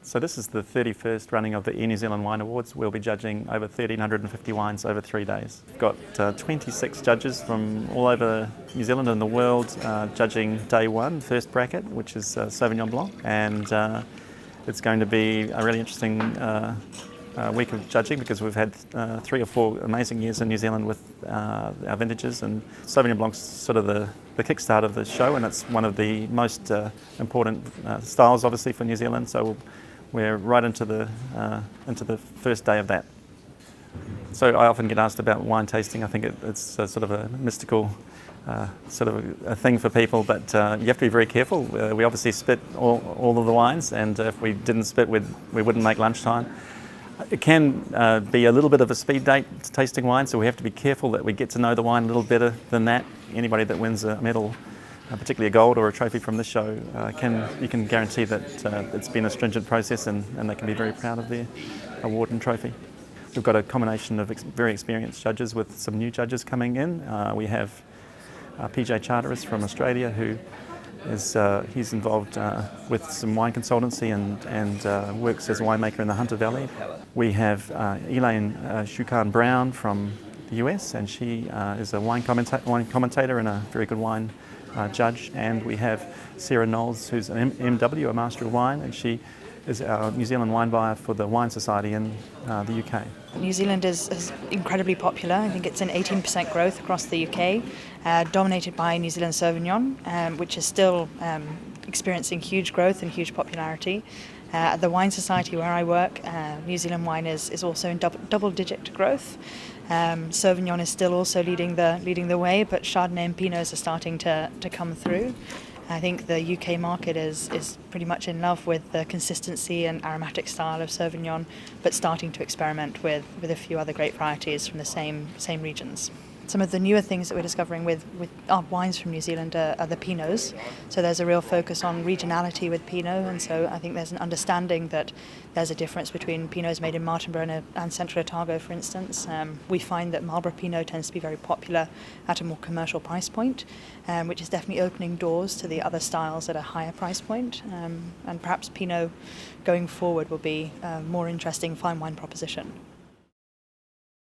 So this is the 31st running of the Air New Zealand Wine Awards. We'll be judging over 1,350 wines over 3 days. We've got 26 judges from all over New Zealand and the world judging day one, first bracket, which is Sauvignon Blanc. And it's going to be a really interesting week of judging because we've had 3 or 4 amazing years in New Zealand with our vintages, and Sauvignon Blanc's sort of the kickstart of the show, and it's one of the most important styles obviously for New Zealand, so we're right into the first day of that. So I often get asked about wine tasting. I think it's sort of a mystical sort of a thing for people, but you have to be very careful. We obviously spit all of the wines, and if we didn't spit, we wouldn't make lunchtime. It can be a little bit of a speed date tasting wine, so we have to be careful that we get to know the wine a little better than that. Anybody that wins a medal, particularly a gold or a trophy from this show, you can guarantee that it's been a stringent process, and they can be very proud of their award and trophy. We've got a combination of very experienced judges with some new judges coming in. We have PJ Charteris from Australia, who he's involved with some wine consultancy and works as a winemaker in the Hunter Valley. We have Elaine Shukan Brown from the US, and she is a wine commentator and a very good wine judge. And we have Sarah Knowles, who's an MW, a Master of Wine, and she is our New Zealand wine buyer for the Wine Society in the UK. New Zealand is incredibly popular. I think it's an 18% growth across the UK, dominated by New Zealand Sauvignon, which is still experiencing huge growth and huge popularity. At the Wine Society where I work, New Zealand wine is also in double-digit growth. Sauvignon is still also leading the way, but Chardonnay and Pinots are starting to come through. I think the UK market is pretty much in love with the consistency and aromatic style of Sauvignon, but starting to experiment with a few other great varieties from the same regions. Some of the newer things that we're discovering with our wines from New Zealand are the Pinots. So there's a real focus on regionality with Pinot, and so I think there's an understanding that there's a difference between Pinots made in Martinborough and Central Otago, for instance. We find that Marlborough Pinot tends to be very popular at a more commercial price point, which is definitely opening doors to the other styles at a higher price point. And perhaps Pinot going forward will be a more interesting fine wine proposition.